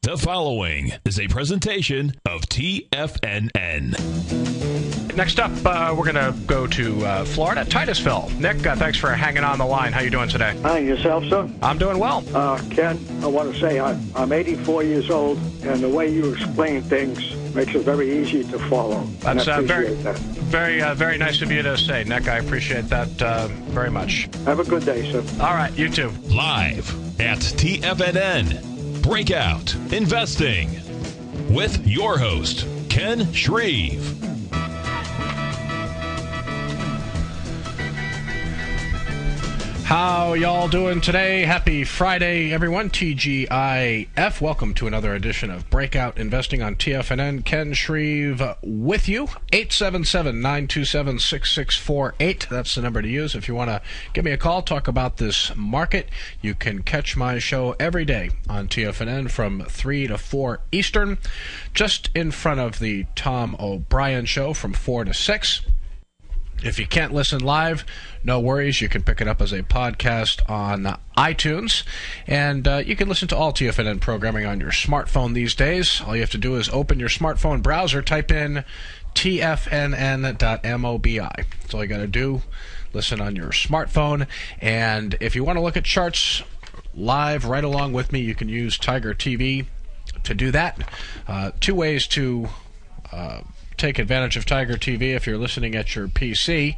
The following is a presentation of TFNN. Next up, we're going to go to Florida, Titusville. Nick, thanks for hanging on the line. How you doing today? Hi, yourself, sir? I'm doing well. Ken, I want to say I'm 84 years old, and the way you explain things makes it very easy to follow. That's very nice of you to say, Nick. I appreciate that very much. Have a good day, sir. All right, you too. Live at TFNN, Breakout Investing, with your host, Ken Shreve. How y'all doing today? Happy Friday, everyone. TGIF. Welcome to another edition of Breakout Investing on TFNN. Ken Shreve with you. 877-927-6648. That's the number to use if you want to give me a call, talk about this market. You can catch my show every day on TFNN from 3 to 4 Eastern, just in front of the Tom O'Brien Show from 4 to 6. If you can't listen live, no worries. You can pick it up as a podcast on iTunes. And you can listen to all TFNN programming on your smartphone these days. All you have to do is open your smartphone browser, type in tfnn.mobi. That's all you got to do. Listen on your smartphone. And if you want to look at charts live right along with me, you can use Tiger TV to do that. Two ways to take advantage of Tiger TV if you're listening at your PC.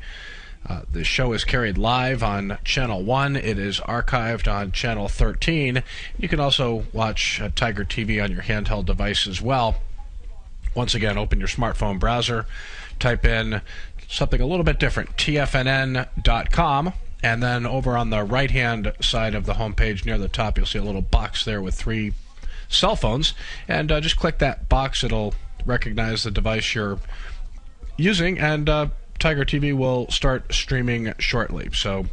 The show is carried live on Channel 1. It is archived on Channel 13. You can also watch Tiger TV on your handheld device as well. Once again, open your smartphone browser, type in something a little bit different, tfnn.com, and then over on the right-hand side of the homepage near the top, you'll see a little box there with 3 cell phones, and just click that box. It'll recognize the device you're using, and Tiger TV will start streaming shortly. So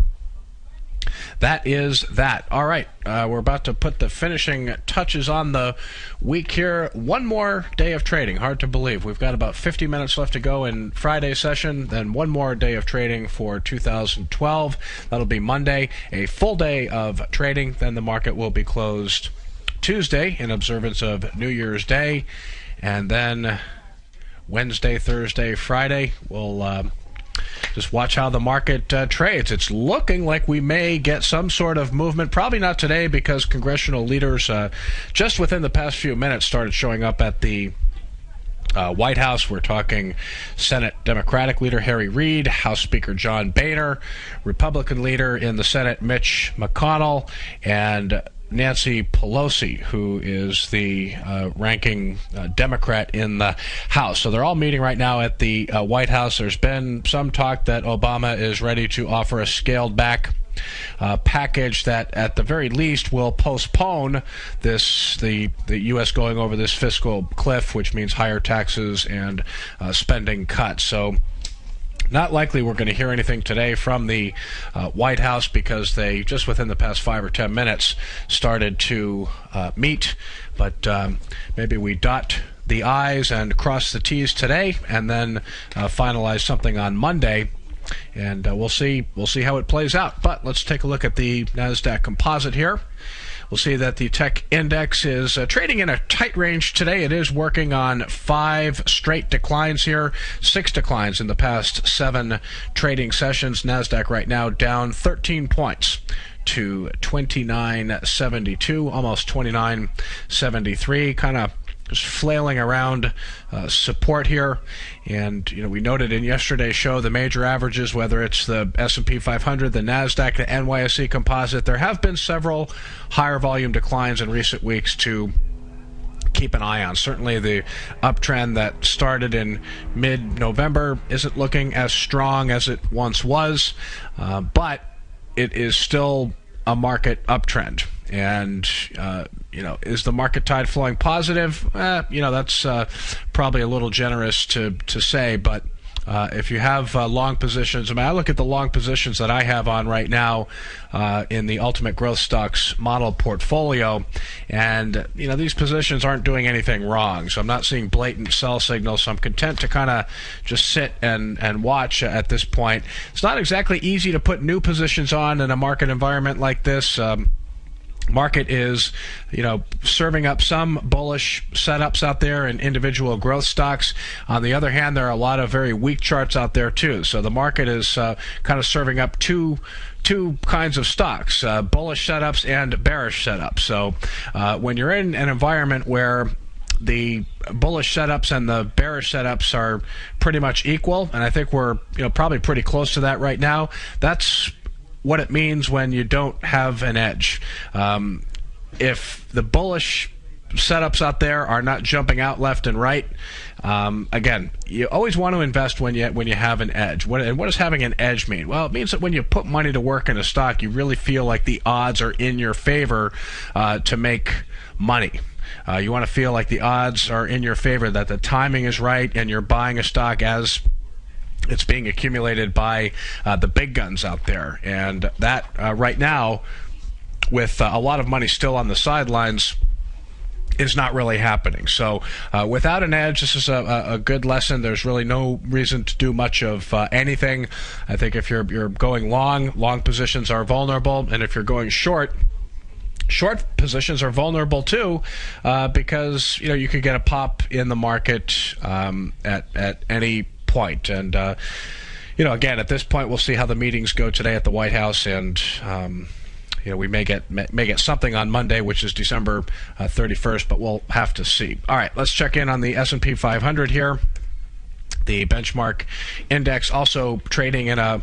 that is that. All right, we're about to put the finishing touches on the week here. One more day of trading. Hard to believe. We've got about 50 minutes left to go in Friday's session, then one more day of trading for 2012. That'll be Monday, a full day of trading. Then the market will be closed Tuesday in observance of New Year's Day. And then Wednesday, Thursday, Friday, we'll just watch how the market trades. It's looking like we may get some sort of movement. Probably not today because congressional leaders just within the past few minutes started showing up at the White House. We're talking Senate Democratic leader Harry Reid, House Speaker John Boehner, Republican leader in the Senate Mitch McConnell, and Nancy Pelosi, who is the ranking Democrat in the House. So they're all meeting right now at the White House. There's been some talk that Obama is ready to offer a scaled-back package that, at the very least, will postpone the U.S. going over this fiscal cliff, which means higher taxes and spending cuts. So not likely we're going to hear anything today from the White House because they, just within the past 5 or 10 minutes, started to meet. But maybe we dot the I's and cross the T's today and then finalize something on Monday. And we'll see how it plays out. But let's take a look at the NASDAQ composite here. We'll see that the tech index is trading in a tight range today. It is working on 5 straight declines here, 6 declines in the past 7 trading sessions. NASDAQ right now down 13 points to 2972, almost 2973, kind of just flailing around support here. And we noted in yesterday's show the major averages, whether it's the S&P 500, the NASDAQ, the NYSE composite. There have been several higher volume declines in recent weeks to keep an eye on. Certainly the uptrend that started in mid-November isn't looking as strong as it once was, but it is still a market uptrend. And, is the market tide flowing positive? That's probably a little generous to say, but if you have long positions, I look at the long positions that I have on right now in the Ultimate Growth Stocks model portfolio, and, these positions aren't doing anything wrong, so I'm not seeing blatant sell signals, so I'm content to kind of just sit and watch at this point. It's not exactly easy to put new positions on in a market environment like this. Market is, serving up some bullish setups out there in individual growth stocks. On the other hand, there are a lot of very weak charts out there too. So the market is kind of serving up two kinds of stocks, bullish setups and bearish setups. So when you're in an environment where the bullish setups and the bearish setups are pretty much equal, and I think we're probably pretty close to that right now, that's what it means when you don't have an edge. If the bullish setups out there are not jumping out left and right, again, you always want to invest when you have an edge. What does having an edge mean? Well, it means that when you put money to work in a stock, you really feel like the odds are in your favor to make money. You want to feel like the odds are in your favor, that the timing is right, and you're buying a stock as it's being accumulated by the big guns out there. And that right now, with a lot of money still on the sidelines, is not really happening. So without an edge, this is a good lesson. There's really no reason to do much of anything. I think if you're going long positions are vulnerable, and if you're going short positions are vulnerable too, because you could get a pop in the market at any point. And again, at this point, we'll see how the meetings go today at the White House, and we may get something on Monday, which is December 31st, but we'll have to see. All right, let's check in on the S&P 500 here. The benchmark index also trading in a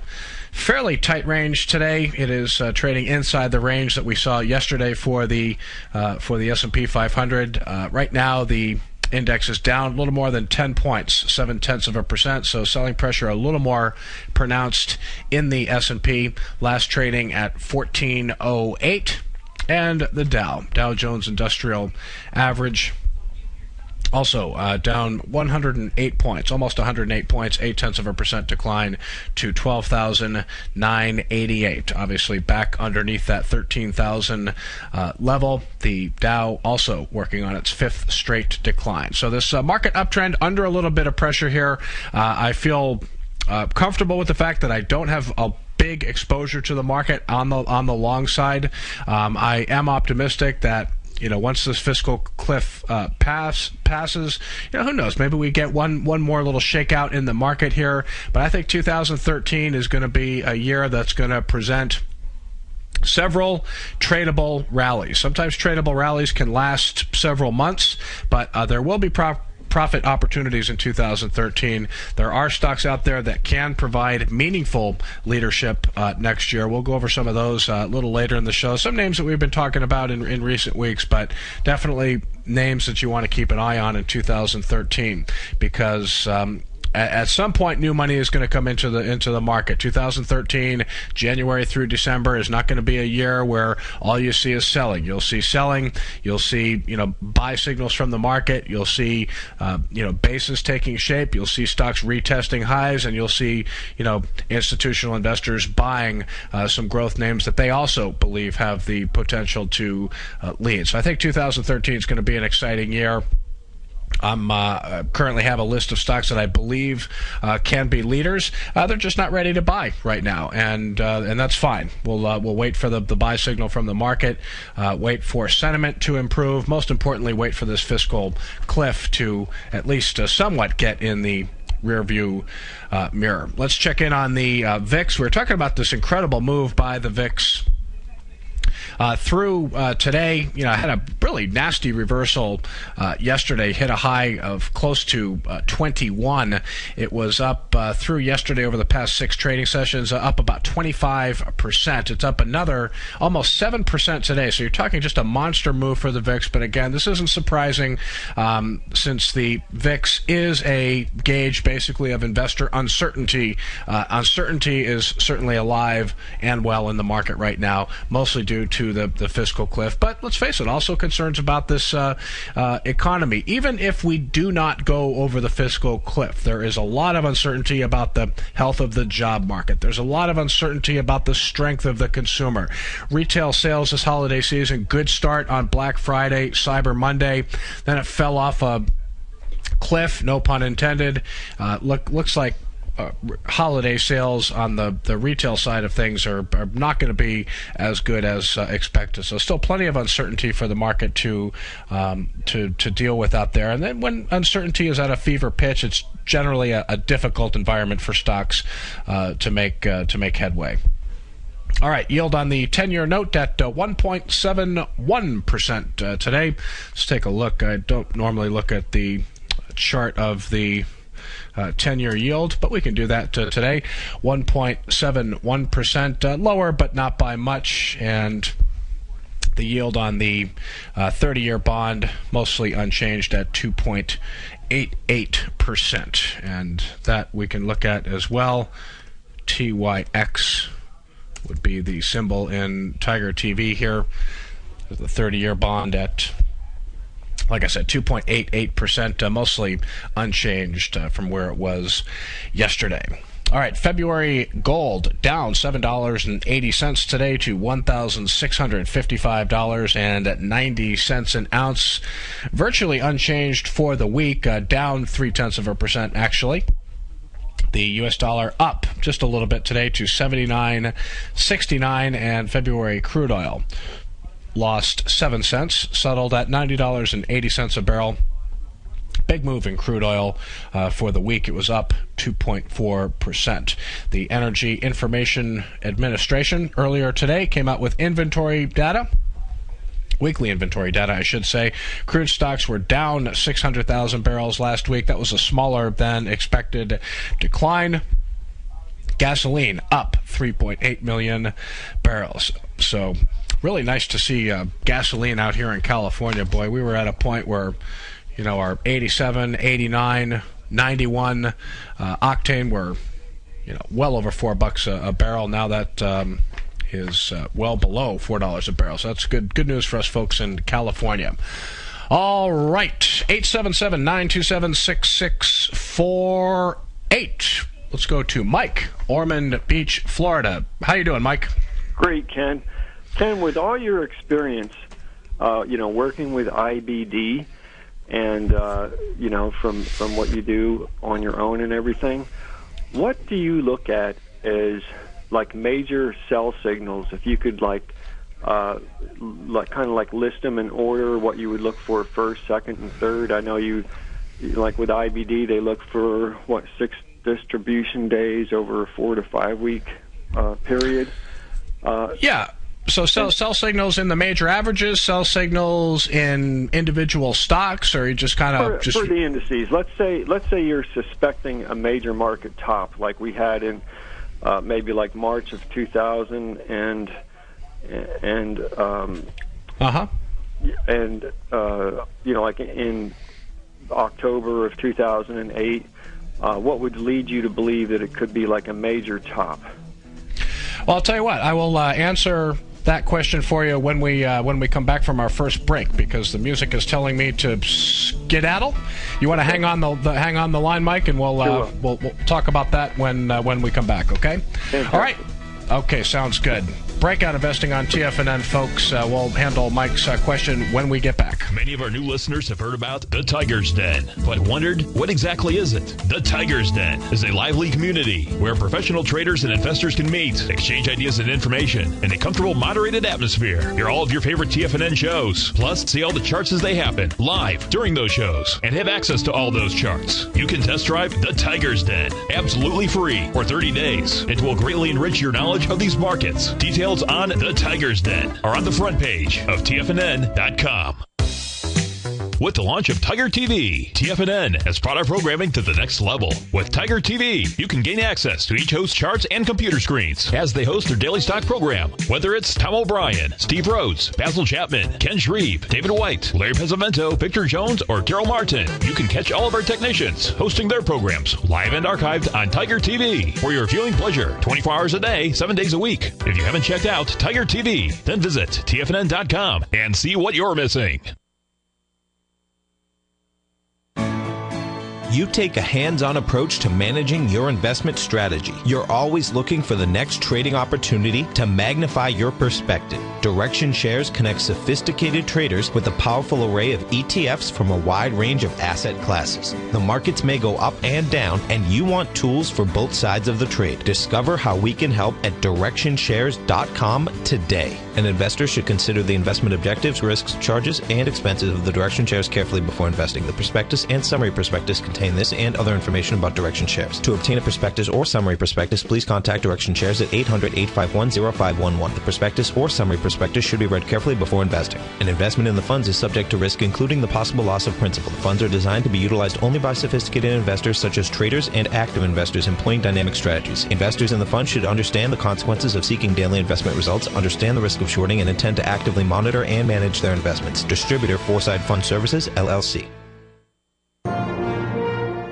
fairly tight range today. It is trading inside the range that we saw yesterday for the S&P 500. Right now, the index is down a little more than 10 points, 0.7%. So selling pressure a little more pronounced in the S&P. Last trading at 1408, and the Dow Jones Industrial Average also down 108 points, almost 108 points, 0.8% decline to 12,988. Obviously back underneath that 13,000 level. The Dow also working on its fifth straight decline. So this market uptrend under a little bit of pressure here. I feel comfortable with the fact that I don't have a big exposure to the market on the long side. I am optimistic that once this fiscal cliff passes, who knows? Maybe we get one more little shakeout in the market here. But I think 2013 is going to be a year that's going to present several tradable rallies. Sometimes tradable rallies can last several months, but there will be profit opportunities in 2013. There are stocks out there that can provide meaningful leadership next year. We'll go over some of those a little later in the show. Some names that we've been talking about in recent weeks, but definitely names that you want to keep an eye on in 2013, because at some point, new money is going to come into the market. 2013, January through December, is not going to be a year where all you see is selling. You'll see selling. You'll see buy signals from the market. You'll see bases taking shape. You'll see stocks retesting highs, and you'll see institutional investors buying some growth names that they also believe have the potential to lead. So I think 2013 is going to be an exciting year. I'm currently have a list of stocks that I believe can be leaders. They're just not ready to buy right now, and that's fine. We'll wait for the buy signal from the market, wait for sentiment to improve. Most importantly, wait for this fiscal cliff to at least somewhat get in the rearview mirror. Let's check in on the VIX. We're talking about this incredible move by the VIX. Through today, had a really nasty reversal yesterday, hit a high of close to 21. It was up through yesterday over the past 6 trading sessions, up about 25%. It's up another almost 7% today. So you're talking just a monster move for the VIX. But again, this isn't surprising since the VIX is a gauge basically of investor uncertainty. Uncertainty is certainly alive and well in the market right now, mostly due to the fiscal cliff. But let's face it, also concerns about this economy. Even if we do not go over the fiscal cliff, there is a lot of uncertainty about the health of the job market. There's a lot of uncertainty about the strength of the consumer. Retail sales this holiday season, good start on Black Friday, Cyber Monday. Then it fell off a cliff, no pun intended. Looks like holiday sales on the retail side of things are not going to be as good as expected. So still plenty of uncertainty for the market to deal with out there. And then when uncertainty is at a fever pitch, it's generally a difficult environment for stocks to make headway. All right, yield on the 10-year note at 1.71% today. Let's take a look. I don't normally look at the chart of the 10-year yield, but we can do that today. 1.71%, lower, but not by much. And the yield on the 30-year bond mostly unchanged at 2.88%. And that we can look at as well. TYX would be the symbol in Tiger TV here. The 30-year bond at, like I said, 2.88%, mostly unchanged from where it was yesterday. All right, February gold down $7.80 today to $1,655.90 an ounce. Virtually unchanged for the week, down 0.3% actually. The U.S. dollar up just a little bit today to 79.69, and February crude oil lost 7 cents, settled at $90.80 a barrel. Big move in crude oil for the week. It was up 2.4%. The Energy Information Administration earlier today came out with inventory data. Weekly inventory data, I should say. Crude stocks were down 600,000 barrels last week. That was a smaller than expected decline. Gasoline up 3.8 million barrels. So really nice to see gasoline out here in California. Boy, we were at a point where, our 87, 89, 91 octane were, well over $4 a barrel. Now that is well below $4 a barrel. So that's good news for us folks in California. All right, 877-927-6648. Let's go to Mike, Ormond Beach, Florida. How you doing, Mike? Great, Ken. Ken, with all your experience, working with IBD and, from what you do on your own and everything, what do you look at as like major sell signals? If you could kind of list them in order, what you would look for first, second, and third. I know you like with IBD, they look for 6 distribution days over a 4 to 5 week period. Yeah. So sell signals in the major averages, sell signals in individual stocks, or you just kind of for the indices. Let's say you're suspecting a major market top like we had in maybe like March of 2000 and like in October of 2008. What would lead you to believe that it could be like a major top? Well, I'll tell you what. I will answer that question for you when we come back from our first break, because the music is telling me to skedaddle. You want to hang on the line, Mike, and we'll talk about that when we come back. Okay. All right. Okay, sounds good. Breakout Investing on TFNN, folks. We'll handle Mike's question when we get back. Many of our new listeners have heard about the Tiger's Den, but wondered, what exactly is it? The Tiger's Den is a lively community where professional traders and investors can meet, exchange ideas and information in a comfortable, moderated atmosphere. Hear all of your favorite TFNN shows, plus see all the charts as they happen live during those shows, and have access to all those charts. You can test drive the Tiger's Den absolutely free for 30 days. It will greatly enrich your knowledge of these markets. Details on the Tiger's Den are on the front page of TFNN.com. With the launch of Tiger TV, TFNN has brought our programming to the next level. With Tiger TV, you can gain access to each host's charts and computer screens as they host their daily stock program. Whether it's Tom O'Brien, Steve Rhodes, Basil Chapman, Ken Shreve, David White, Larry Pesavento, Victor Jones, or Carol Martin, you can catch all of our technicians hosting their programs live and archived on Tiger TV for your viewing pleasure 24 hours a day, 7 days a week. If you haven't checked out Tiger TV, then visit TFNN.com and see what you're missing. You take a hands-on approach to managing your investment strategy. You're always looking for the next trading opportunity to magnify your perspective. Direction Shares connects sophisticated traders with a powerful array of ETFs from a wide range of asset classes. The markets may go up and down, and you want tools for both sides of the trade. Discover how we can help at DirectionShares.com today. An investor should consider the investment objectives, risks, charges, and expenses of the Direction Shares carefully before investing. The prospectus and summary prospectus contain this and other information about Direction Shares. To obtain a prospectus or summary prospectus, please contact Direction Shares at 800-851-0511. The prospectus or summary prospectus should be read carefully before investing. An investment in the funds is subject to risk, including the possible loss of principal. The funds are designed to be utilized only by sophisticated investors such as traders and active investors employing dynamic strategies. Investors in the fund should understand the consequences of seeking daily investment results, understand the risk of shorting, and intend to actively monitor and manage their investments. Distributor, Foreside Fund Services, LLC.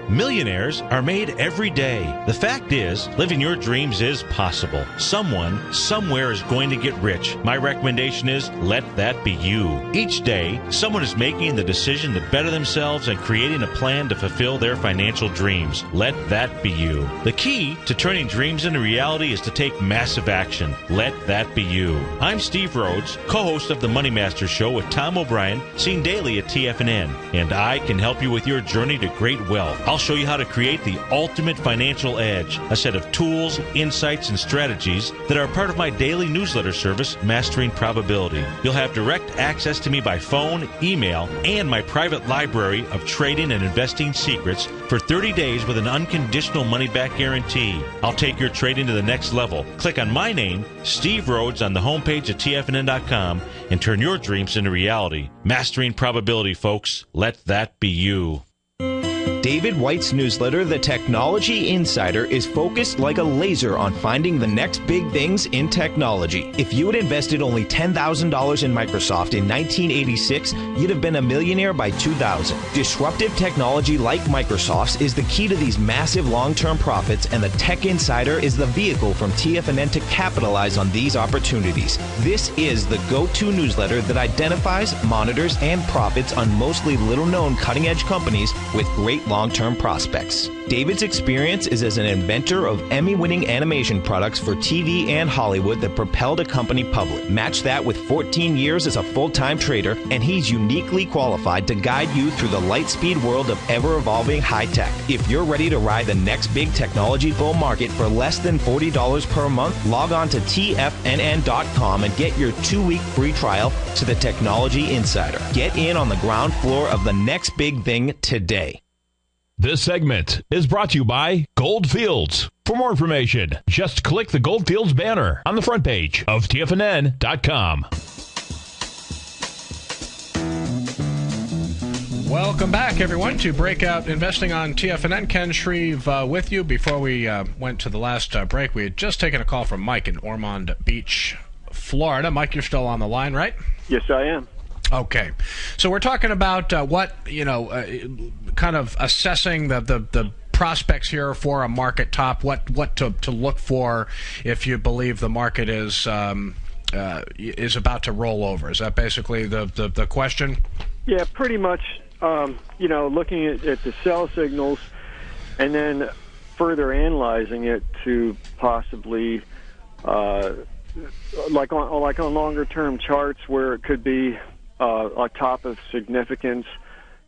Millionaires are made every day. The fact is, living your dreams is possible. Someone, somewhere is going to get rich. My recommendation is, let that be you. Each day, someone is making the decision to better themselves and creating a plan to fulfill their financial dreams. Let that be you. The key to turning dreams into reality is to take massive action. Let that be you. I'm Steve Rhodes, co-host of the Money Master Show with Tom O'Brien, seen daily at TFNN, and I can help you with your journey to great wealth. I'll show you how to create the ultimate financial edge, a set of tools, insights, and strategies that are part of my daily newsletter service, Mastering Probability. You'll have direct access to me by phone, email, and my private library of trading and investing secrets for 30 days with an unconditional money-back guarantee. I'll take your trading to the next level. Click on my name, Steve Rhodes, on the homepage at TFNN.com and turn your dreams into reality. Mastering Probability, folks. Let that be you. David White's newsletter, The Technology Insider, is focused like a laser on finding the next big things in technology. If you had invested only $10,000 in Microsoft in 1986, you'd have been a millionaire by 2000. Disruptive technology like Microsoft's is the key to these massive long-term profits, and the Tech Insider is the vehicle from TFNN to capitalize on these opportunities. This is the go-to newsletter that identifies, monitors, and profits on mostly little-known cutting-edge companies with great long-term prospects. David's experience is as an inventor of Emmy-winning animation products for TV and Hollywood that propelled a company public. Match that with 14 years as a full-time trader, and he's uniquely qualified to guide you through the light-speed world of ever-evolving high-tech. If you're ready to ride the next big technology bull market for less than $40 per month, log on to TFNN.com and get your 2-week free trial to the Technology Insider. Get in on the ground floor of the next big thing today. This segment is brought to you by Goldfields. For more information, just click the Goldfields banner on the front page of TFNN.com. Welcome back, everyone, to Breakout Investing on TFNN. Ken Shreve with you. Before we went to the last break, we had just taken a call from Mike in Ormond Beach, Florida. Mike, you're still on the line, right? Yes, I am. Okay. So we're talking about kind of assessing the prospects here for a market top, what to look for if you believe the market is about to roll over. Is that basically the question? Yeah, pretty much. Looking at the sell signals and then further analyzing it to possibly like on longer term charts where it could be a top of significance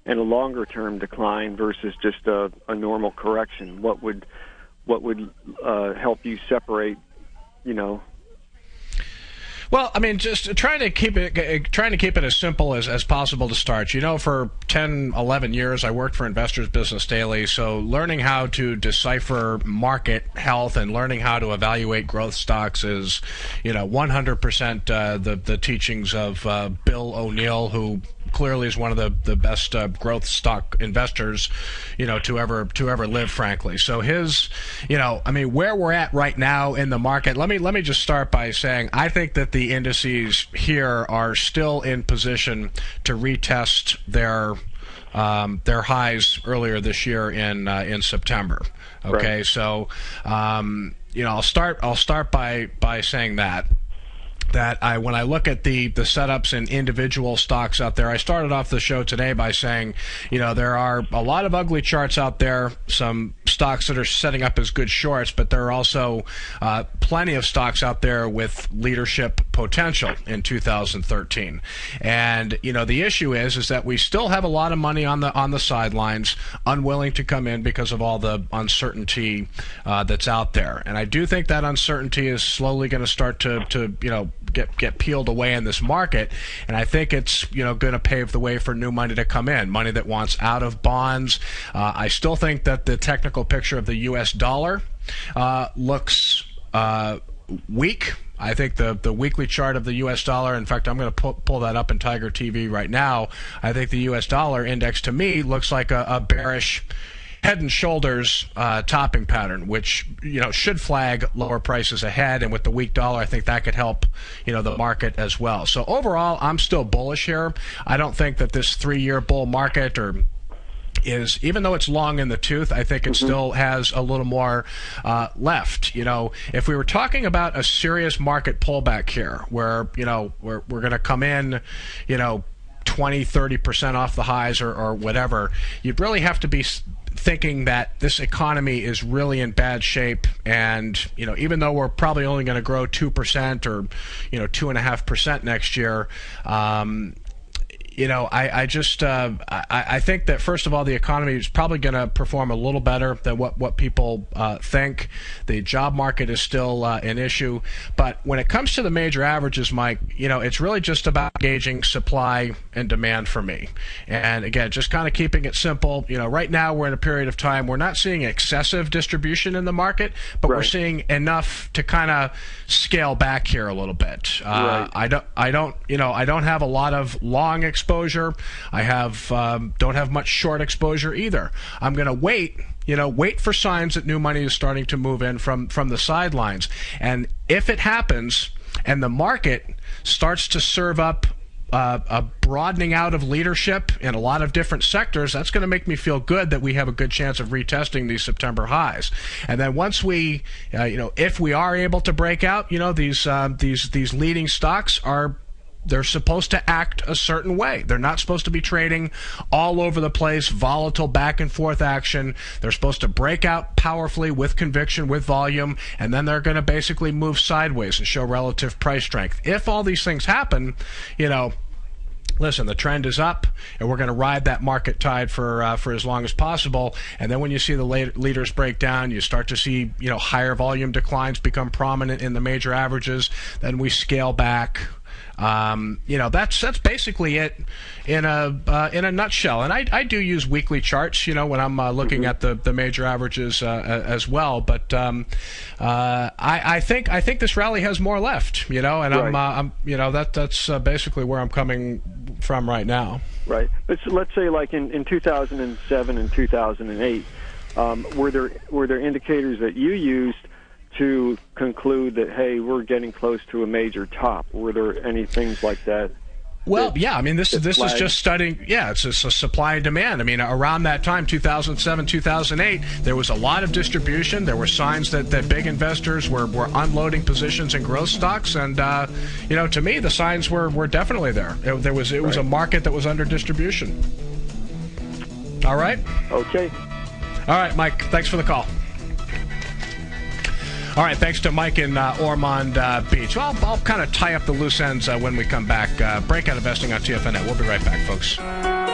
and a longer term decline versus just a normal correction. What would help you separate, Well, I mean, just trying to keep it as simple as possible to start. For 10, 11 years, I worked for Investors Business Daily, so learning how to decipher market health and learning how to evaluate growth stocks is, 100% the teachings of Bill O'Neill, who clearly is one of the best growth stock investors, to ever live, frankly. So his, where we're at right now in the market, let me just start by saying I think that the indices here are still in position to retest their highs earlier this year in September. Okay, right. So I'll start by saying that. that when I look at the setups in individual stocks out there, I started off the show today by saying, there are a lot of ugly charts out there, some stocks that are setting up as good shorts, but there are also plenty of stocks out there with leadership potential in 2013. And, the issue is that we still have a lot of money on the sidelines, unwilling to come in because of all the uncertainty that's out there. And I do think that uncertainty is slowly going to start to get peeled away in this market, and I think it's going to pave the way for new money to come in, money that wants out of bonds. I still think that the technical picture of the U.S. dollar looks weak. I think the weekly chart of the U.S. dollar, in fact, I'm going to pull that up in Tiger TV right now. I think the U.S. dollar index to me looks like a bearish head and shoulders topping pattern, which should flag lower prices ahead, and with the weak dollar, I think that could help the market as well. So overall, I'm still bullish here. I don't think that this 3-year bull market is, even though it's long in the tooth, I think it still has a little more left. If we were talking about a serious market pullback here, where we're going to come in, 20-30% off the highs or whatever, you'd really have to be thinking that this economy is really in bad shape, and even though we're probably only going to grow 2% or 2.5% next year, I think that, first of all, the economy is probably going to perform a little better than what people think. The job market is still an issue. But when it comes to the major averages, Mike, it's really just about gauging supply and demand for me. And again, just kind of keeping it simple. Right now we're in a period of time, we're not seeing excessive distribution in the market, but we're seeing enough to kind of scale back here a little bit. I don't have a lot of long exposure. I don't have much short exposure either. I'm going to wait for signs that new money is starting to move in from the sidelines. And if it happens and the market starts to serve up a broadening out of leadership in a lot of different sectors, that's going to make me feel good that we have a good chance of retesting these September highs. And then once we, if we are able to break out, these leading stocks they're supposed to act a certain way. They're not supposed to be trading all over the place, volatile back and forth action. They're supposed to break out powerfully with conviction, with volume, and then they're going to basically move sideways and show relative price strength. If all these things happen, listen, the trend is up, and we're going to ride that market tide for as long as possible. And then when you see the leaders break down, you start to see higher volume declines become prominent in the major averages. Then we scale back. That's basically it in a nutshell. And I do use weekly charts, when I'm looking at the major averages as well. But I think this rally has more left, and that's basically where I'm coming from right now. Right. But so let's say, like in 2007 and 2008, were there indicators that you used to conclude that, hey, we're getting close to a major top? Were there any things like that? Well, yeah, I mean, this is just studying, it's a supply and demand. I mean, around that time, 2007, 2008, there was a lot of distribution. There were signs that big investors were unloading positions in growth stocks. And, to me, the signs were definitely there. It was a market that was under distribution. All right? Okay. All right, Mike, thanks for the call. All right, thanks to Mike in Ormond Beach. Well, I'll kind of tie up the loose ends when we come back. Breakout Investing on TFNet. We'll be right back, folks.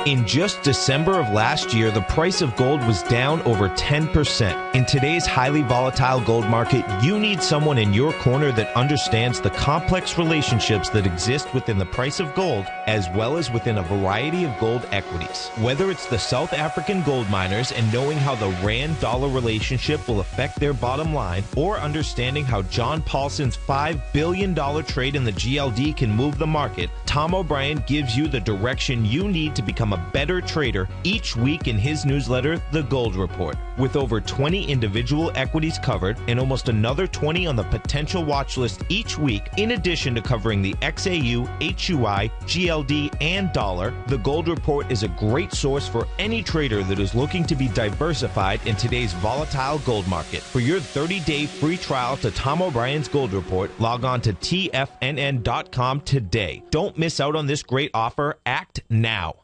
In just December of last year, the price of gold was down over 10%. In today's highly volatile gold market, you need someone in your corner that understands the complex relationships that exist within the price of gold, as well as within a variety of gold equities. Whether it's the South African gold miners and knowing how the rand-dollar relationship will affect their bottom line, or understanding how John Paulson's $5 billion trade in the GLD can move the market, Tom O'Brien gives you the direction you need to become become a better trader each week in his newsletter, The Gold Report. With over 20 individual equities covered and almost another 20 on the potential watch list each week, in addition to covering the XAU, HUI, GLD, and dollar, The Gold Report is a great source for any trader that is looking to be diversified in today's volatile gold market. For your 30-day free trial to Tom O'Brien's Gold Report, log on to TFNN.com today. Don't miss out on this great offer. Act now.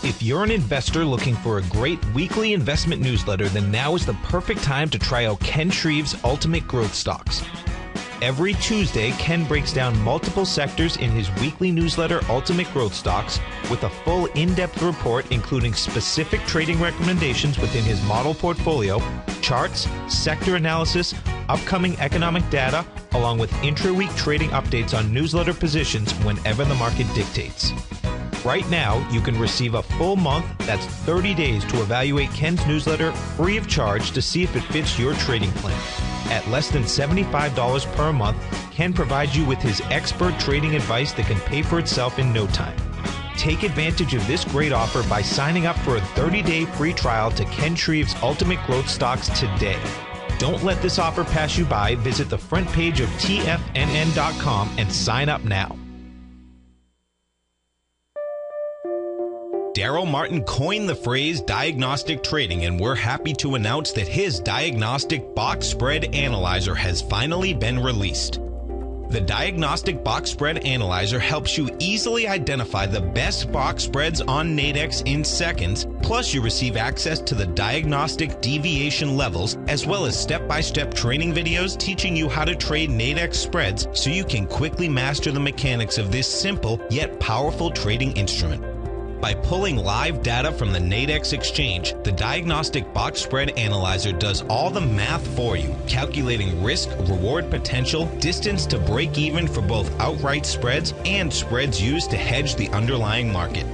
If you're an investor looking for a great weekly investment newsletter, then now is the perfect time to try out Ken Shreve's Ultimate Growth Stocks. Every Tuesday, Ken breaks down multiple sectors in his weekly newsletter, Ultimate Growth Stocks, with a full in-depth report including specific trading recommendations within his model portfolio, charts, sector analysis, upcoming economic data, along with intra-week trading updates on newsletter positions whenever the market dictates. Right now, you can receive a full month, that's 30 days, to evaluate Ken's newsletter free of charge to see if it fits your trading plan. At less than $75 per month, Ken provides you with his expert trading advice that can pay for itself in no time. Take advantage of this great offer by signing up for a 30-day free trial to Ken Shreve's Ultimate Growth Stocks today. Don't let this offer pass you by. Visit the front page of TFNN.com and sign up now. Daryl Martin coined the phrase diagnostic trading, and we're happy to announce that his diagnostic box spread analyzer has finally been released. The Diagnostic Box Spread Analyzer helps you easily identify the best box spreads on Nadex in seconds, plus you receive access to the diagnostic deviation levels, as well as step-by-step training videos teaching you how to trade Nadex spreads so you can quickly master the mechanics of this simple yet powerful trading instrument. By pulling live data from the Nadex exchange, the Diagnostic Box Spread Analyzer does all the math for you, calculating risk, reward potential, distance to break even for both outright spreads and spreads used to hedge the underlying market.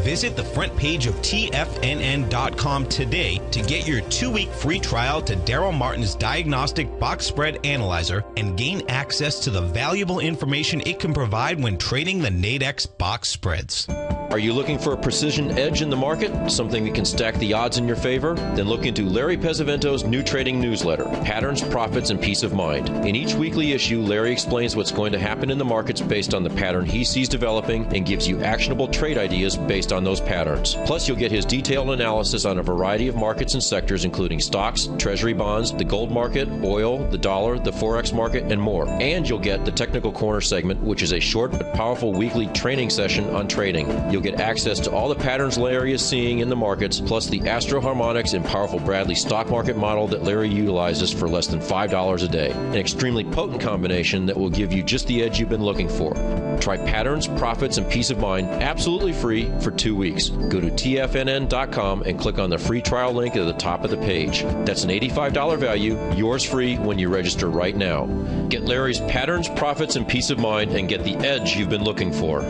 Visit the front page of TFNN.com today to get your 2-week free trial to Daryl Martin's Diagnostic Box Spread Analyzer and gain access to the valuable information it can provide when trading the Nadex box spreads. Are you looking for a precision edge in the market? Something that can stack the odds in your favor? Then look into Larry Pesavento's new trading newsletter, Patterns, Profits, and Peace of Mind. In each weekly issue, Larry explains what's going to happen in the markets based on the pattern he sees developing and gives you actionable trade ideas based on those patterns. Plus, you'll get his detailed analysis on a variety of markets and sectors, including stocks, treasury bonds, the gold market, oil, the dollar, the forex market, and more. And you'll get the Technical Corner segment, which is a short but powerful weekly training session on trading. You'll get access to all the patterns Larry is seeing in the markets, plus the Astro Harmonics and powerful Bradley stock market model that Larry utilizes for less than $5 a day. An extremely potent combination that will give you just the edge you've been looking for. Try Patterns, Profits, and Peace of Mind absolutely free for 2 weeks. Go to TFNN.com and click on the free trial link at the top of the page. That's an $85 value, yours free when you register right now. Get Larry's Patterns, Profits, and Peace of Mind and get the edge you've been looking for.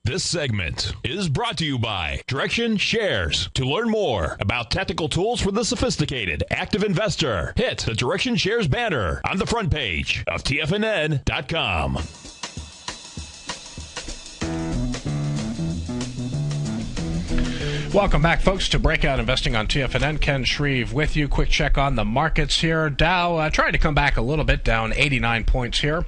This segment is brought to you by Direction Shares. To learn more about tactical tools for the sophisticated active investor, hit the Direction Shares banner on the front page of TFNN.com. Welcome back, folks, to Breakout Investing on TFNN. Ken Shreve with you. Quick check on the markets here. Dow trying to come back a little bit, down 89 points here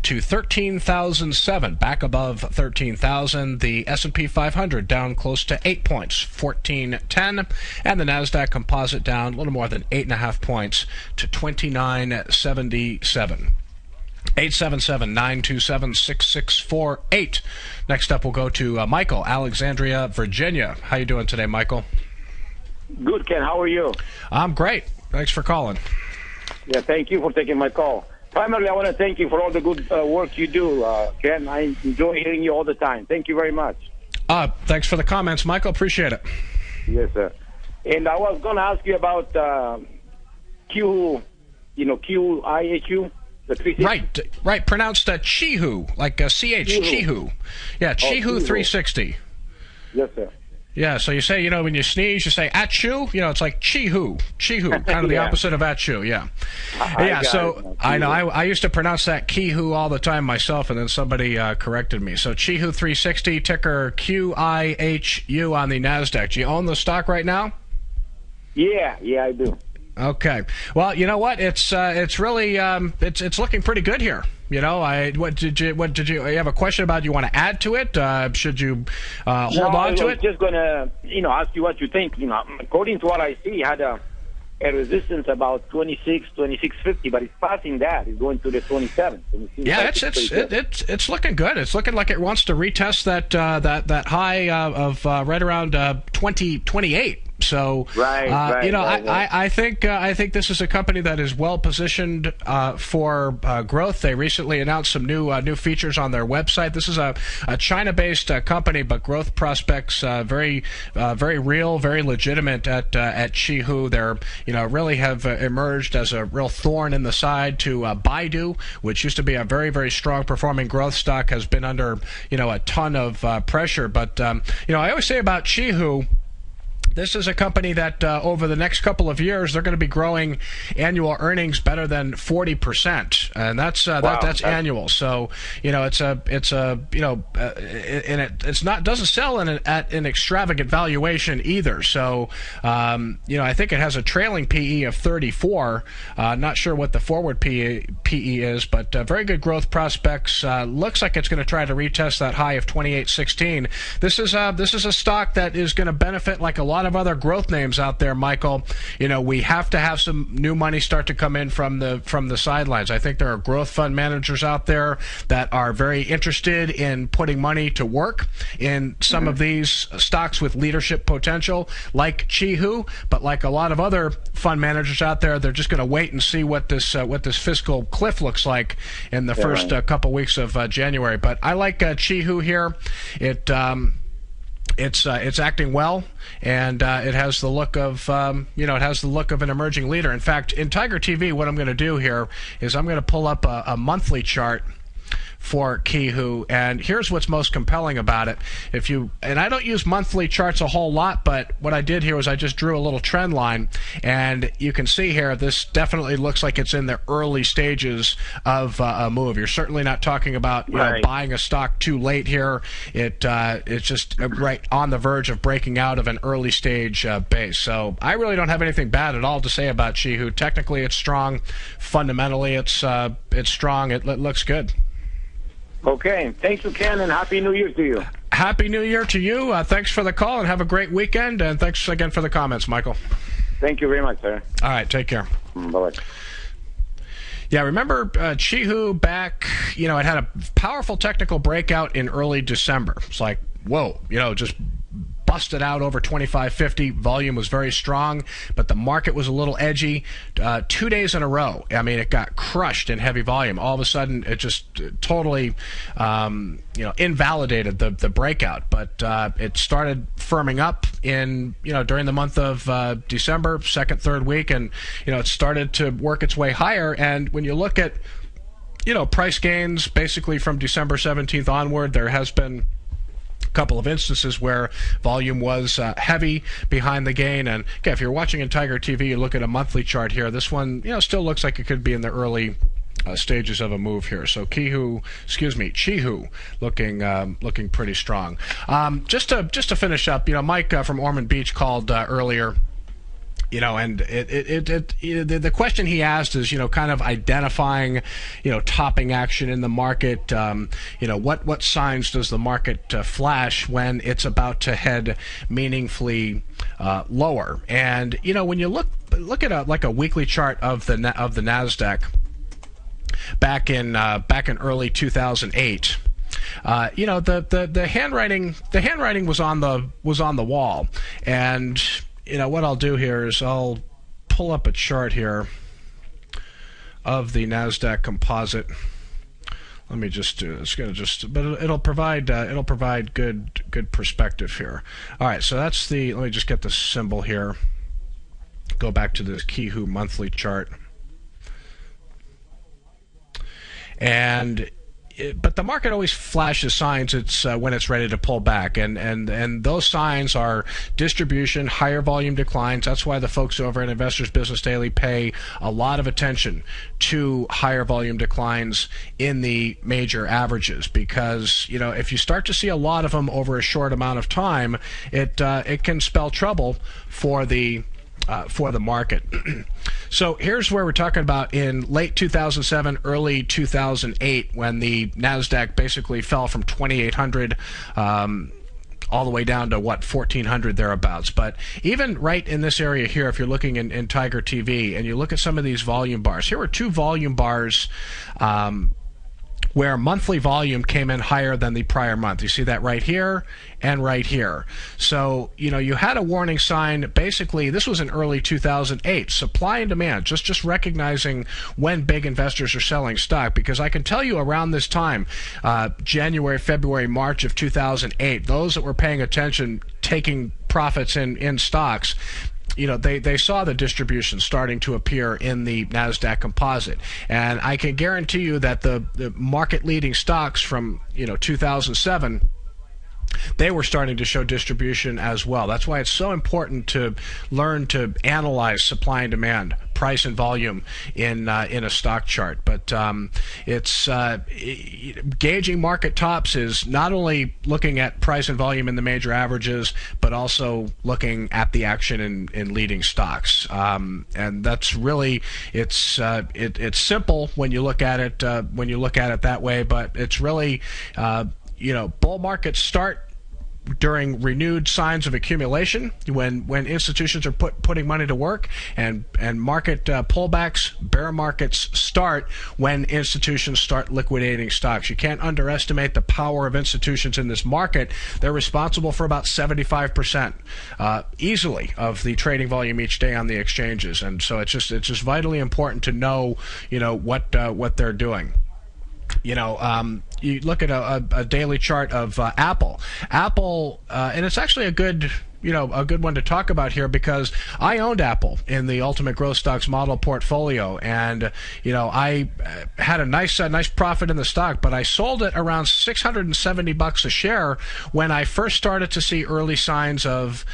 to 13,007, back above 13,000. The S&P 500 down close to 8 points, 1410. And the NASDAQ Composite down a little more than 8.5 points to 2977. 877-927-6648. Next up, we'll go to Michael, Alexandria, Virginia. How you doing today, Michael? Good, Ken. How are you? I'm great. Thanks for calling. Yeah, thank you for taking my call. Primarily, I want to thank you for all the good work you do, Ken. I enjoy hearing you all the time. Thank you very much. Thanks for the comments, Michael. Appreciate it. Yes, sir. And I was going to ask you about QIHU. Right. Pronounced Chihu, like CH, Chihu. Yeah, Chihu 360. Yes, sir. Yeah, so you say, when you sneeze, you say achoo. It's like chee-hoo, kind of the opposite of achoo. Yeah, I know. I used to pronounce that kee-hoo all the time myself, and then somebody corrected me. So Chee-hoo 360, ticker QIHU on the Nasdaq. Do you own the stock right now? Yeah, I do. Okay. Well, you know what? It's really it's looking pretty good here. What did you have a question about? You want to add to it? Should you hold on to it? I was just gonna ask you what you think. According to what I see, it had a resistance about 26.50, but it's passing that. It's going to the 27. Yeah, it's looking good. It's looking like it wants to retest that high of right around 2028. So, I think this is a company that is well positioned for growth. They recently announced some new features on their website. This is a China-based company, but growth prospects very real, very legitimate at Chee-hoo. They're really have emerged as a real thorn in the side to Baidu, which used to be a very, very strong performing growth stock, has been under a ton of pressure. But I always say about Chee-hoo, this is a company that over the next couple of years they're going to be growing annual earnings better than 40%, and that's annual. So it's doesn't sell at an extravagant valuation either. So I think it has a trailing PE of 34. Not sure what the forward PE is, but very good growth prospects. Looks like it's going to try to retest that high of 28.16. This is a stock that is going to benefit like a lot of other growth names out there, Michael. We have to have some new money start to come in from the sidelines. I think there are growth fund managers out there that are very interested in putting money to work in some of these stocks with leadership potential, like Chee-hoo, but like a lot of other fund managers out there, they're just going to wait and see what this fiscal cliff looks like in the first couple weeks of January. But I like Chee-hoo here. It's acting well, and it has the look of an emerging leader. In fact, in Tiger TV, what I'm going to do here is I'm going to pull up a monthly chart for Chee-hoo, and here's what's most compelling about it. And I don't use monthly charts a whole lot, but what I did here was I just drew a little trend line, and you can see here this definitely looks like it's in the early stages of a move. You're certainly not talking about buying a stock too late here. It's just right on the verge of breaking out of an early stage base. So I really don't have anything bad at all to say about Chee-hoo. Technically, it's strong. Fundamentally, it's strong. It looks good. Okay. Thank you, Ken, and Happy New Year to you. Happy New Year to you. Thanks for the call, and have a great weekend. And thanks again for the comments, Michael. Thank you very much, sir. All right. Take care. Bye-bye. Yeah, remember Chee-hoo back, it had a powerful technical breakout in early December. It's like, whoa, just busted out over 25.50. Volume was very strong, but the market was a little edgy. 2 days in a row, it got crushed in heavy volume. All of a sudden, it just totally, invalidated the breakout. But it started firming up during the month of December, second, third week, and it started to work its way higher. And when you look at price gains, basically from December 17th onward, there has been couple of instances where volume was heavy behind the gain. And again, if you're watching in Tiger TV, you look at a monthly chart here. This one, still looks like it could be in the early stages of a move here. So Chee-hoo looking pretty strong. Just to finish up, Mike from Ormond Beach called earlier. And the question he asked is, kind of identifying, topping action in the market. What signs does the market flash when it's about to head meaningfully lower? And when you look at a weekly chart of the Nasdaq back in early 2008. The handwriting was on the wall, and what I'll do here is I'll pull up a chart here of the Nasdaq Composite. Let me just do this. But it'll provide good perspective here. All right, so that's let me just get the symbol here. Go back to the Chee-hoo monthly chart. And but the market always flashes signs it's when it's ready to pull back, and those signs are distribution, higher volume declines. That's why the folks over at Investors Business Daily pay a lot of attention to higher volume declines in the major averages, because if you start to see a lot of them over a short amount of time, it can spell trouble for the market. So here's where we're talking about in late 2007, early 2008, when the NASDAQ basically fell from 2,800 all the way down to 1,400 thereabouts. But even right in this area here, if you're looking in Tiger TV and you look at some of these volume bars, here were two volume bars where monthly volume came in higher than the prior month. You see that right here and right here. So, you had a warning sign. Basically, this was in early 2008. Supply and demand, just recognizing when big investors are selling stock, because I can tell you around this time, January, February, March of 2008, those that were paying attention, taking profits in stocks, they saw the distribution starting to appear in the NASDAQ composite. And I can guarantee you that the market-leading stocks from 2007, they were starting to show distribution as well. That's why it's so important to learn to analyze supply and demand, price and volume in a stock chart. But it's gauging market tops is not only looking at price and volume in the major averages, but also looking at the action in leading stocks. And that's really it's simple when you look at it that way, but it's really bull markets start during renewed signs of accumulation, when institutions are putting money to work, and market pullbacks, bear markets start when institutions start liquidating stocks. You can't underestimate the power of institutions in this market. They're responsible for about 75% easily of the trading volume each day on the exchanges, and so it's just vitally important to know what they're doing. You look at a daily chart of Apple, and it's actually a good one to talk about here, because I owned Apple in the Ultimate Growth Stocks model portfolio, and I had a nice profit in the stock, but I sold it around $670 a share when I first started to see early signs of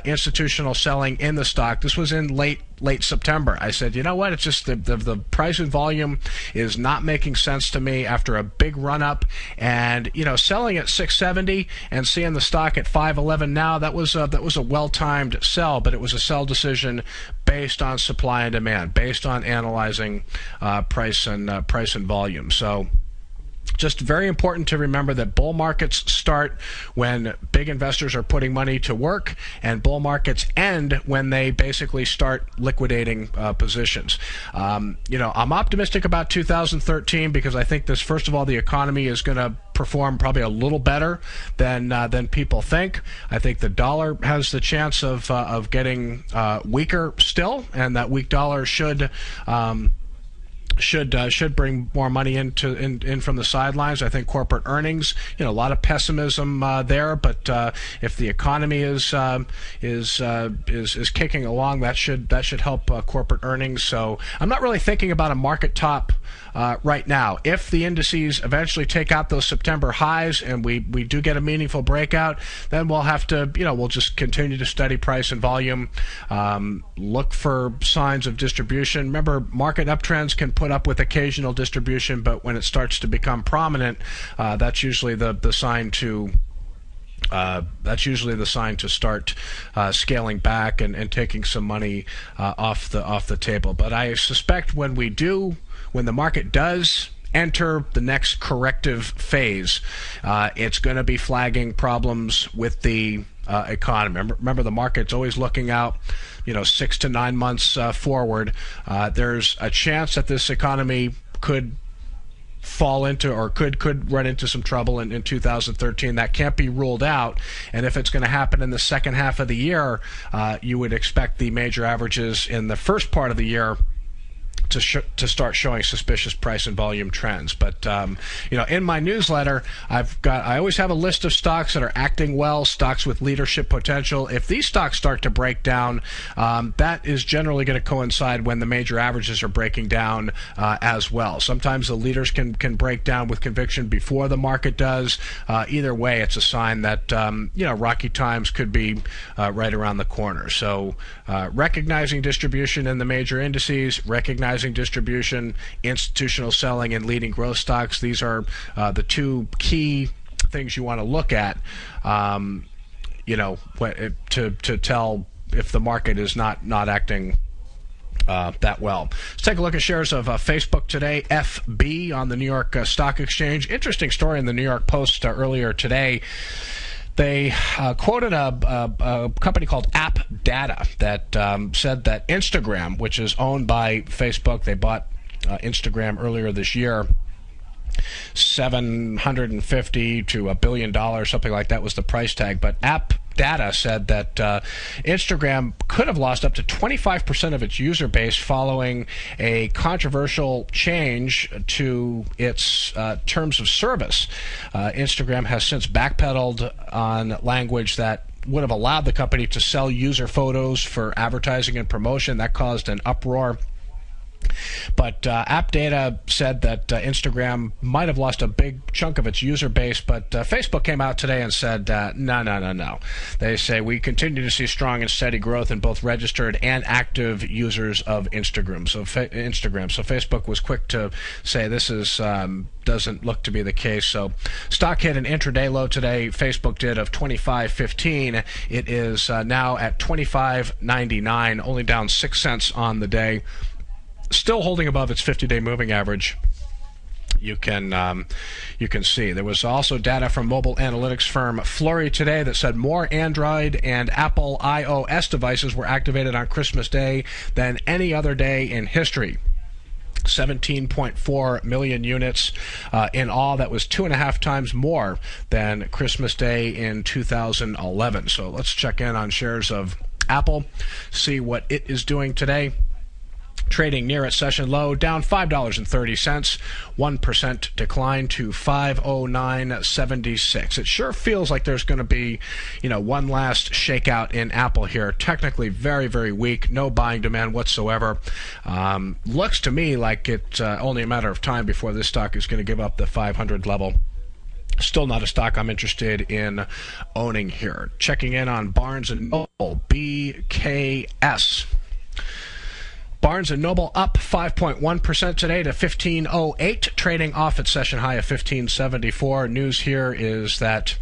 institutional selling in the stock. This was in late September. I said, you know what? It's just the price and volume is not making sense to me after a big run up, and selling at 670 and seeing the stock at 511 now, that was a well-timed sell, but it was a sell decision based on supply and demand, based on analyzing price and volume. So just very important to remember that bull markets start when big investors are putting money to work, and bull markets end when they basically start liquidating positions. I'm optimistic about 2013 because I think first of all, the economy is going to perform probably a little better than people think. I think the dollar has the chance of getting weaker still, and that weak dollar should bring more money in from the sidelines. I think corporate earnings, a lot of pessimism there, but if the economy is kicking along, that should help corporate earnings. So I'm not really thinking about a market top right now. If the indices eventually take out those September highs and we do get a meaningful breakout, then we'll have to, we'll just continue to study price and volume, look for signs of distribution. Remember, market uptrends can put up with occasional distribution, but when it starts to become prominent, that's usually the sign to start scaling back and taking some money off the table. But I suspect when the market does enter the next corrective phase, it's going to be flagging problems with the economy. Remember, the market's always looking out 6 to 9 months forward. There's a chance that this economy could fall into or could run into some trouble in 2013. That can't be ruled out, and if it's going to happen in the second half of the year, you would expect the major averages in the first part of the year to start showing suspicious price and volume trends. But in my newsletter, I always have a list of stocks that are acting well, stocks with leadership potential. If these stocks start to break down, that is generally going to coincide when the major averages are breaking down as well. Sometimes the leaders can break down with conviction before the market does. Either way, it's a sign that rocky times could be right around the corner. So recognizing distribution in the major indices, recognizing distribution, institutional selling, and leading growth stocks. These are the two key things you want to look at, to tell if the market is not acting that well. Let's take a look at shares of Facebook today. FB on the New York Stock Exchange. Interesting story in the New York Post earlier today. They quoted a company called App Data that said that Instagram, which is owned by Facebook, they bought Instagram earlier this year, $750 to $1 billion, something like that was the price tag. But App Data said that Instagram could have lost up to 25% of its user base following a controversial change to its terms of service. Instagram has since backpedaled on language that would have allowed the company to sell user photos for advertising and promotion. That caused an uproar. But App Data said that Instagram might have lost a big chunk of its user base, but Facebook came out today and said, no. They say we continue to see strong and steady growth in both registered and active users of Instagram. So Facebook was quick to say this is doesn't look to be the case. So stock hit an intraday low today. Facebook did of 25.15. It is now at 25.99, only down 6 cents on the day. Still holding above its 50-day moving average. You can see there was also data from mobile analytics firm Flurry today that said more Android and Apple iOS devices were activated on Christmas Day than any other day in history. 17.4 million units in all. That was 2.5 times more than Christmas Day in 2011. So let's check in on shares of Apple, see what it is doing today. Trading near its session low, down $5.30, 1% decline to $509.76. It sure feels like there's going to be, one last shakeout in Apple here. Technically very, very weak, no buying demand whatsoever. Looks to me like it's only a matter of time before this stock is going to give up the 500 level. Still not a stock I'm interested in owning here. Checking in on Barnes & Noble, BKS. Barnes & Noble up 5.1% today to 1508, trading off its session high of 1574. News here is that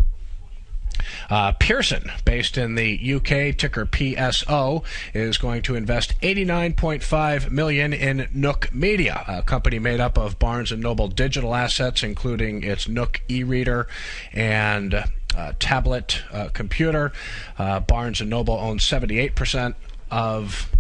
Pearson, based in the UK, ticker PSO, is going to invest $89.5 million in Nook Media, a company made up of Barnes & Noble digital assets, including its Nook e-reader and tablet computer. Barnes & Noble owns 78% of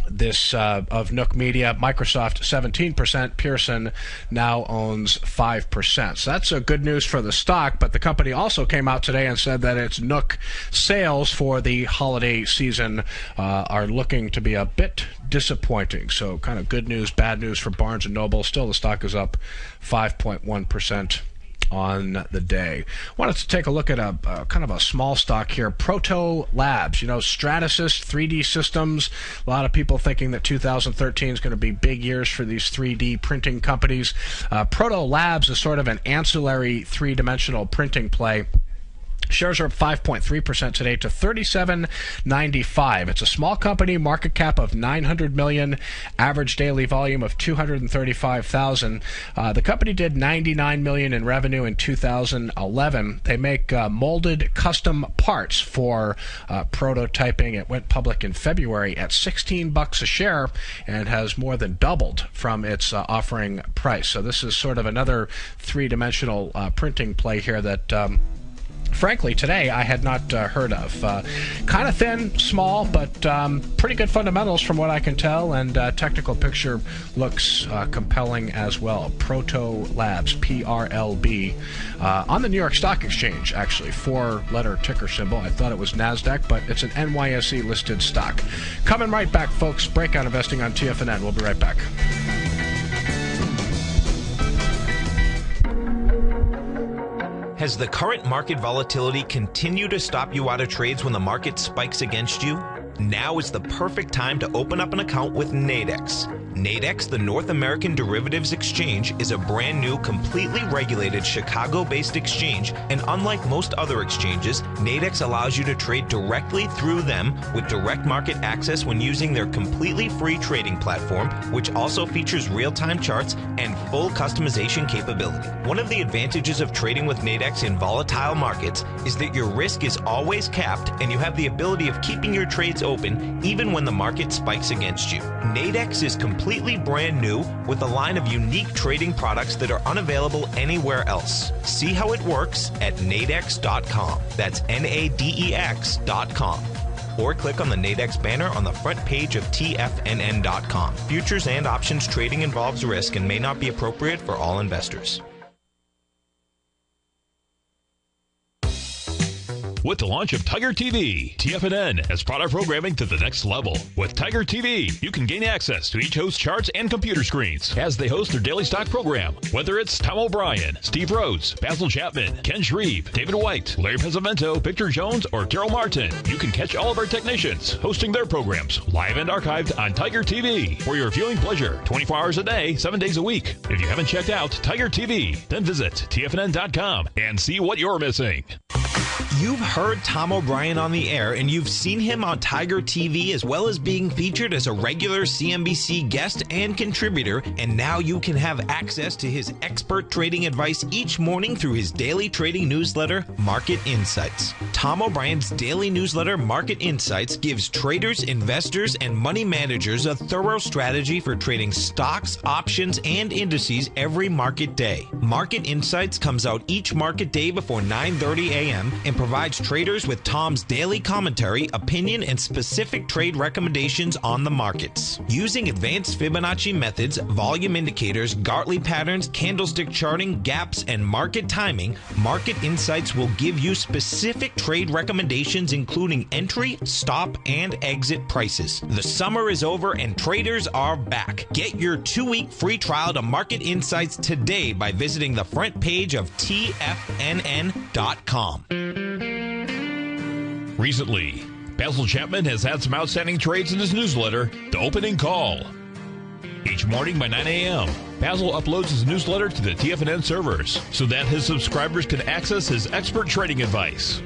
this of Nook Media. Microsoft 17%. Pearson now owns 5%. So that's good news for the stock, but the company also came out today and said that its Nook sales for the holiday season are looking to be a bit disappointing. So kind of good news, bad news for Barnes & Noble. Still, the stock is up 5.1% on the day. Wanted to take a look at a kind of a small stock here, Proto Labs. Stratasys 3D systems. A lot of people thinking that 2013 is going to be big years for these 3D printing companies. Proto Labs is sort of an ancillary three-dimensional printing play. Shares are up 5.3% today to $37.95. It's a small company, market cap of $900 million, average daily volume of 235,000. The company did $99 million in revenue in 2011. They make molded custom parts for prototyping. It went public in February at $16 a share and has more than doubled from its offering price. So this is sort of another three-dimensional printing play here that frankly, today I had not heard of. Kind of thin, small, but pretty good fundamentals from what I can tell, and technical picture looks compelling as well. Proto Labs, PRLB, on the New York Stock Exchange, actually, 4-letter ticker symbol. I thought it was NASDAQ, but it's an NYSE-listed stock. Coming right back, folks. Breakout Investing on TFNN. We'll be right back. Has the current market volatility continued to stop you out of trades when the market spikes against you? Now is the perfect time to open up an account with Nadex. Nadex, the North American Derivatives Exchange, is a brand new, completely regulated Chicago-based exchange, and unlike most other exchanges, Nadex allows you to trade directly through them with direct market access when using their completely free trading platform, which also features real-time charts and full customization capability. One of the advantages of trading with Nadex in volatile markets is that your risk is always capped and you have the ability of keeping your trades open even when the market spikes against you. Nadex is completely brand new with a line of unique trading products that are unavailable anywhere else. See how it works at nadex.com. That's NADEX.com. Or click on the Nadex banner on the front page of TFNN.com. Futures and options trading involves risk and may not be appropriate for all investors. With the launch of Tiger TV, TFNN has brought our programming to the next level. With Tiger TV, you can gain access to each host's charts and computer screens as they host their daily stock program. Whether it's Tom O'Brien, Steve Rhodes, Basil Chapman, Ken Shreve, David White, Larry Pesavento, Victor Jones, or Terrell Martin, you can catch all of our technicians hosting their programs live and archived on Tiger TV for your viewing pleasure 24 hours a day, 7 days a week. If you haven't checked out Tiger TV, then visit TFNN.com and see what you're missing. You've heard Tom O'Brien on the air, and you've seen him on Tiger TV, as well as being featured as a regular CNBC guest and contributor, and now you can have access to his expert trading advice each morning through his daily trading newsletter, Market Insights. Tom O'Brien's daily newsletter, Market Insights, gives traders, investors, and money managers a thorough strategy for trading stocks, options, and indices every market day. Market Insights comes out each market day before 9:30 a.m. and provides traders with Tom's daily commentary, opinion, and specific trade recommendations on the markets. Using advanced Fibonacci methods, volume indicators, Gartley patterns, candlestick charting, gaps, and market timing, Market Insights will give you specific trade recommendations including entry, stop, and exit prices. The summer is over and traders are back. Get your 2-week free trial to Market Insights today by visiting the front page of TFNN.com. Recently, Basil Chapman has had some outstanding trades in his newsletter, The Opening Call. Each morning by 9 a.m., Basil uploads his newsletter to the TFNN servers so that his subscribers can access his expert trading advice.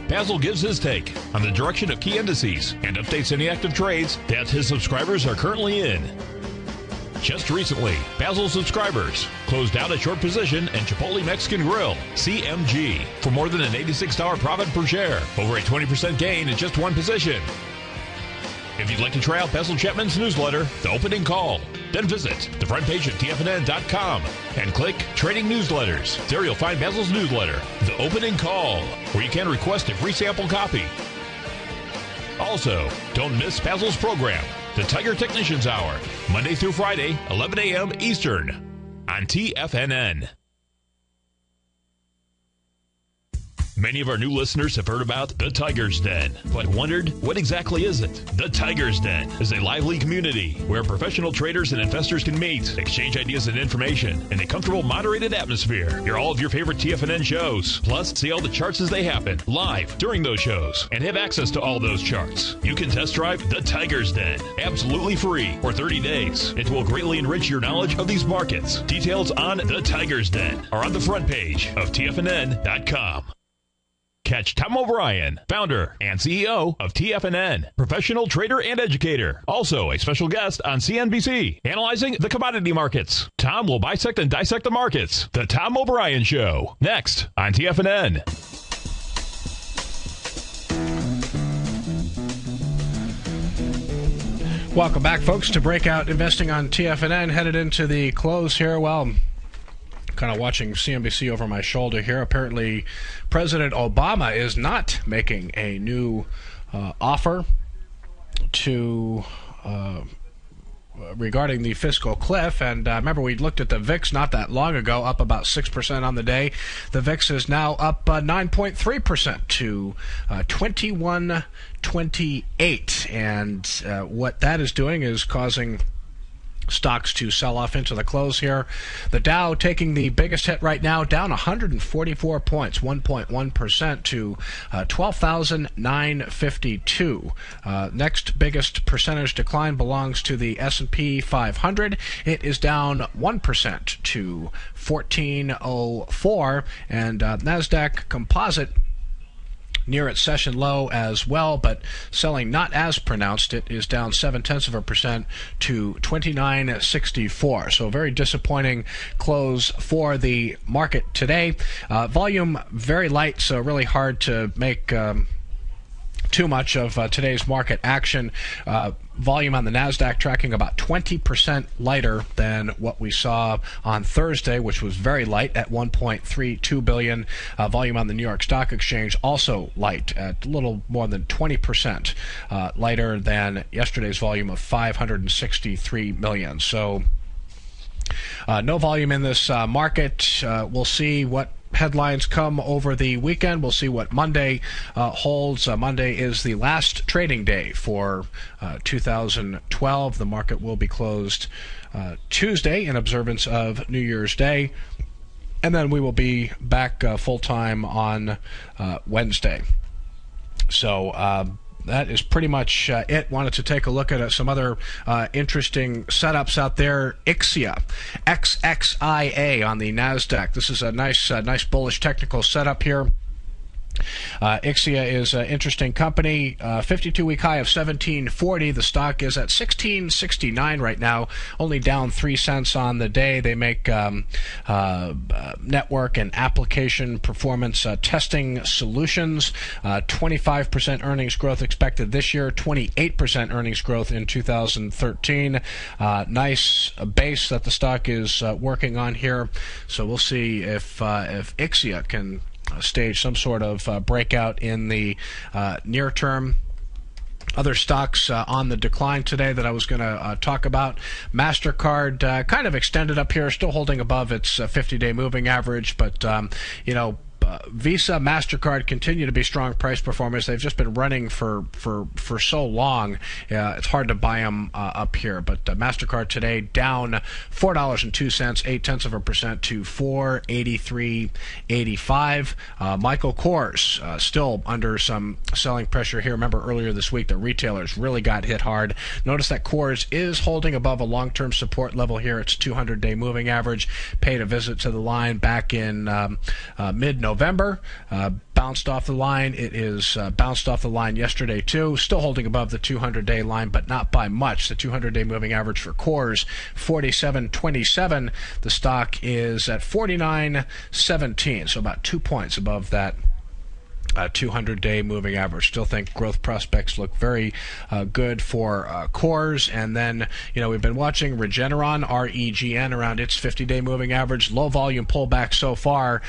Basil gives his take on the direction of key indices and updates any active trades that his subscribers are currently in. Just recently, Basil's subscribers closed out a short position in Chipotle Mexican Grill, CMG, for more than an $86 profit per share, over a 20% gain in just one position. If you'd like to try out Basil Chapman's newsletter, The Opening Call, then visit the front page of TFNN.com and click Trading Newsletters. There you'll find Basil's newsletter, The Opening Call, where you can request a free sample copy. Also, don't miss Basil's program, The Tiger Technicians Hour, Monday through Friday, 11 a.m. Eastern, on TFNN. Many of our new listeners have heard about the Tiger's Den, but wondered, what exactly is it? The Tiger's Den is a lively community where professional traders and investors can meet, exchange ideas and information in a comfortable, moderated atmosphere. Hear all of your favorite TFNN shows, plus see all the charts as they happen live during those shows, and have access to all those charts. You can test drive the Tiger's Den absolutely free for 30 days. It will greatly enrich your knowledge of these markets. Details on the Tiger's Den are on the front page of TFNN.com. Catch Tom O'Brien, founder and CEO of TFNN, professional trader and educator. Also a special guest on CNBC, analyzing the commodity markets. Tom will bisect and dissect the markets. The Tom O'Brien Show, next on TFNN. Welcome back, folks, to Breakout Investing on TFNN. Headed into the close here. Well, kind of watching CNBC over my shoulder here. Apparently, President Obama is not making a new offer to regarding the fiscal cliff. And remember, we looked at the VIX not that long ago, up about 6% on the day. The VIX is now up 9.3% to 2128. And what that is doing is causing stocks to sell off into the close here. The Dow taking the biggest hit right now, down 144 points, 1.1% to 12,952. Next biggest percentage decline belongs to the S&P 500. It is down 1% to 1404, and NASDAQ Composite near its session low as well, but selling not as pronounced. It is down 0.7% to 2964. So a very disappointing close for the market today. Volume very light, so really hard to make too much of today's market action. Volume on the NASDAQ tracking about 20% lighter than what we saw on Thursday, which was very light at 1.32 billion. Volume on the New York Stock Exchange also light at a little more than 20% lighter than yesterday's volume of 563 million. So no volume in this market. We'll see what headlines come over the weekend. We'll see what Monday holds. Monday is the last trading day for 2012. The market will be closed Tuesday in observance of New Year's Day, and then we will be back full-time on Wednesday. So that is pretty much it. Wanted to take a look at some other interesting setups out there. IXIA, XXIA on the NASDAQ. This is a nice bullish technical setup here. IXIA is an interesting company. 52-week high of 1740. The stock is at 1669 right now, only down 3 cents on the day. They make network and application performance testing solutions. 25% earnings growth expected this year, 28% earnings growth in 2013. Nice base that the stock is working on here. So we'll see if IXIA can stage some sort of breakout in the near term. Other stocks on the decline today that I was going to talk about. MasterCard kind of extended up here, still holding above its 50-day moving average, but Visa, MasterCard continue to be strong price performers. They've just been running for so long. It's hard to buy them up here. But MasterCard today down $4.02, 0.8% to $483.85. Michael Kors still under some selling pressure here. Remember earlier this week the retailers really got hit hard. Notice that Kors is holding above a long-term support level here. It's 200-day moving average. Paid a visit to the line back in mid-November. Bounced off the line. It is bounced off the line yesterday too. Still holding above the 200-day line, but not by much. The 200-day moving average for Kors, 47.27. The stock is at 49.17, so about 2 points above that 200-day moving average. Still think growth prospects look very good for Kors. And then, we've been watching Regeneron, REGN, around its 50-day moving average. Low volume pullback so far,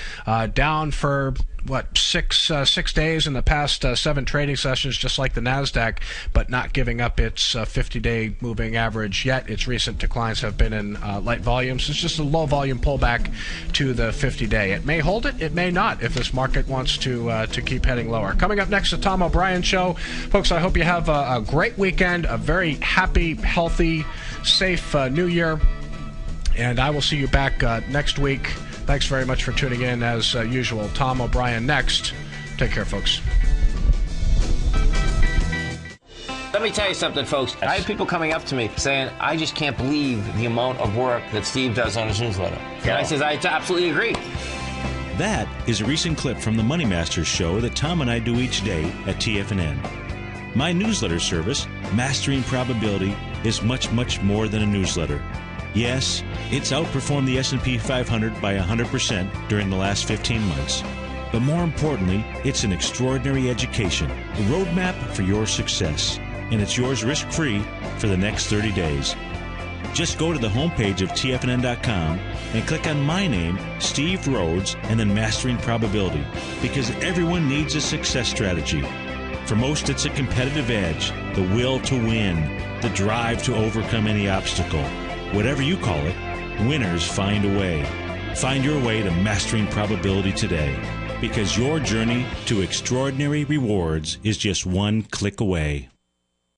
down for six days in the past 7 trading sessions, just like the NASDAQ, but not giving up its 50-day moving average yet. Its recent declines have been in light volumes. It's just a low volume pullback to the 50-day. It may hold it, it may not, if this market wants to keep heading lower. Coming up next, the Tom O'Brien Show. Folks, I hope you have a great weekend, a very happy, healthy, safe New Year, and I will see you back next week. Thanks very much for tuning in as usual. Tom O'Brien next. Take care, folks. Let me tell you something, folks. I have people coming up to me saying, I just can't believe the amount of work that Steve does on his newsletter. And I says, I absolutely agree. That is a recent clip from the Money Masters show that Tom and I do each day at TFNN. My newsletter service, Mastering Probability, is much, much more than a newsletter. Yes, it's outperformed the S&P 500 by 100% during the last 15 months. But more importantly, it's an extraordinary education, a roadmap for your success. And it's yours risk-free for the next 30 days. Just go to the homepage of TFNN.com and click on my name, Steve Rhodes, and then Mastering Probability, because everyone needs a success strategy. For most, it's a competitive edge, the will to win, the drive to overcome any obstacle. Whatever you call it, winners find a way. Find your way to Mastering Probability today, because your journey to extraordinary rewards is just one click away.